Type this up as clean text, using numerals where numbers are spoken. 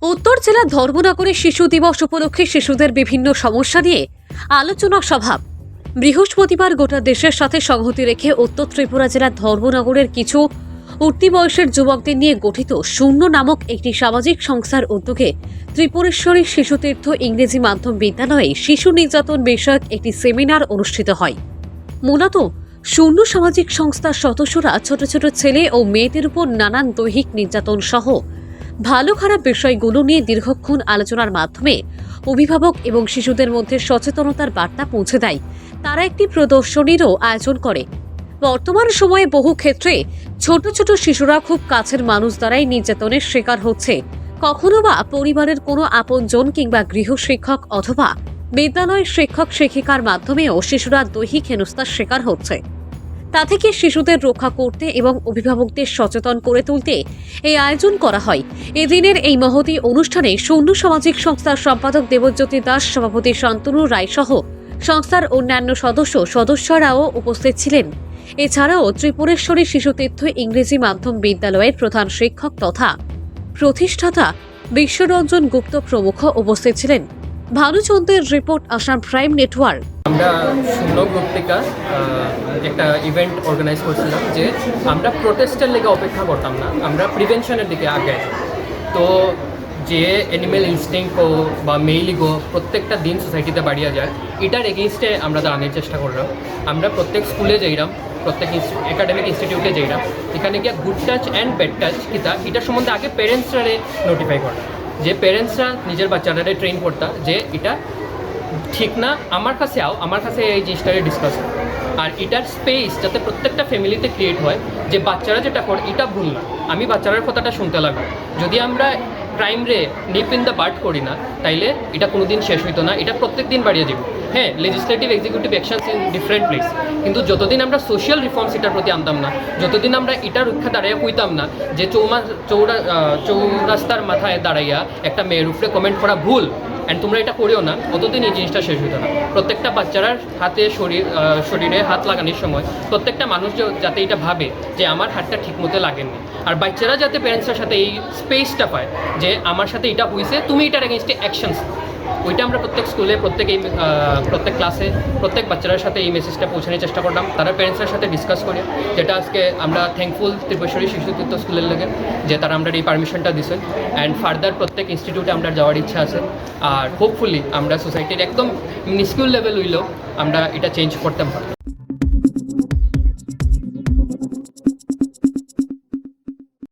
উত্তর জেলার ধর্মনগরে শিশু দিবস উপলক্ষে শিশুদের বিভিন্ন সমস্যা নিয়ে আলোচনা সভা। বৃহস্পতিবার গোটা দেশের সাথে সংহতি রেখে উত্তর ত্রিপুরা জেলার ধর্মনগরের কিছু উঠতি বয়সের যুবকদের নিয়ে গঠিত শূন্য নামক একটি সামাজিক সংস্থার উদ্যোগে ত্রিপুরেশ্বরী শিশুতীর্থ ইংরেজি মাধ্যম বিদ্যালয়ে শিশু নির্যাতন বিষয়ক একটি সেমিনার অনুষ্ঠিত হয়। মূলত শূন্য সামাজিক সংস্থার সদস্যরা ছোট ছোট ছেলে ও মেয়েদের উপর নানান দৈহিক নির্যাতন সহ ভালো খারাপ বিষয়গুলো নিয়ে দীর্ঘক্ষণ আলোচনার মাধ্যমে অভিভাবক এবং শিশুদের মধ্যে সচেতনতার বার্তা পৌঁছে দেয়। তারা একটি প্রদর্শনীরও আয়োজন করে। বর্তমান সময়ে বহু ক্ষেত্রে ছোট ছোট শিশুরা খুব কাছের মানুষ দ্বারাই নির্যাতনের শিকার হচ্ছে। কখনো বা পরিবারের কোনো আপনজন কিংবা গৃহশিক্ষক অথবা বিদ্যালয়ের শিক্ষক শিক্ষিকার মাধ্যমেও শিশুরা দৈহিক হেনস্থার শিকার হচ্ছে। তা থেকে শিশুদের রক্ষা করতে এবং অভিভাবকদের সচেতন করে তুলতে এই আয়োজন করা হয়। এদিনের এই মহতী অনুষ্ঠানে শূন্য সামাজিক সংস্থার সম্পাদক দেবজ্যোতি দাস, সভাপতি শান্তনু রায় সহ সংস্থার অন্যান্য সদস্যরাও উপস্থিত ছিলেন। এছাড়াও ত্রিপুরেশ্বরী শিশুতীর্থ ইংরেজি মাধ্যম বিদ্যালয়ের প্রধান শিক্ষক তথা প্রতিষ্ঠাতা বিশ্বরঞ্জন গুপ্ত প্রমুখ উপস্থিত ছিলেন। ভানুচন্দ্রের রিপোর্ট, আসাম প্রাইম নেটওয়ার্ক। আমরা শূন্য গ্রুপ থেকে একটা ইভেন্ট অর্গানাইজ করছিলাম যে আমরা প্রোটেস্টের লেগে অপেক্ষা করতাম না, আমরা প্রিভেনশনের দিকে আগে। তো যে অ্যানিমেল ইনস্টিংক্ট হোক বা মেইলি গো প্রত্যেকটা দিন সোসাইটিতে বাড়িয়ে যায়, এটার এগেনস্টে আমরা দাঁড়ানোর চেষ্টা করলাম। আমরা প্রত্যেক স্কুলে যাইলাম, প্রত্যেক একাডেমিক ইনস্টিটিউটে যাইলাম, এখানে গিয়ে good touch and bad touch কিতা এটার সম্বন্ধে আগে প্যারেন্টসরারে নোটিফাই করলাম, যে প্যারেন্টসরা নিজের বাচ্চাটারে ট্রেন করতা যে এটা ঠিক না, আমার কাছে আও, আমার কাছে এই জিনিসটাকে ডিসকাস হয়। আর এটার স্পেস যাতে প্রত্যেকটা ফ্যামিলিতে ক্রিয়েট হয় যে বাচ্চারা যেটা করে এটা ভুল না, আমি বাচ্চারার কথাটা শুনতে লাগবো। যদি আমরা ক্রাইম রে নিপ ইন দ্য বার্ড করি না, তাইলে এটা কোনো দিন শেষ হইতো না, এটা প্রত্যেক দিন বাড়িয়ে যাব। হ্যাঁ, legislative executive actions in different place, কিন্তু যতদিন আমরা সোশ্যাল রিফর্মস এটার প্রতি আনতাম না, যতদিন আমরা এটা রক্ষা দাঁড়াইয়া কইতাম না যে চৌরাস্তার মাথায় দাঁড়াইয়া একটা মেয়ের উপরে কমেন্ট করা ভুল অ্যান্ড তোমরা এটা করিও না, অতদিন এই জিনিসটা শেষ হতো না। প্রত্যেকটা বাচ্চারার হাতে শরীরে হাত লাগানোর সময় প্রত্যেকটা মানুষ যাতে এটা ভাবে যে আমার হাতটা ঠিক মতো লাগেনি, আর বাচ্চারা যাতে প্যারেন্টসের সাথে এই স্পেসটা পায় যে আমার সাথে এটা হয়েছে, তুমি এটার এগেনস্টে অ্যাকশনস, ওইটা আমরা প্রত্যেক স্কুলে প্রত্যেক ক্লাসে প্রত্যেক বাচ্চাদের সাথে এই মেসেজটা পৌঁছানোর চেষ্টা করলাম। তারা প্যারেন্টসের সাথে ডিসকাস করে, যেটা আজকে আমরা থ্যাঙ্কফুল ত্রিপুরেশ্বরী শিশুতীর্থ স্কুলের লেগে যে তারা আমরা এই পারমিশনটা দিছে। অ্যান্ড ফার্দার প্রত্যেক ইনস্টিটিউটে আমরা যাওয়ার ইচ্ছা আছে, আর হোপফুলি আমরা সোসাইটির একদম মিনিস্কিউল লেভেল হইলেও আমরা এটা চেঞ্জ করতে পারি।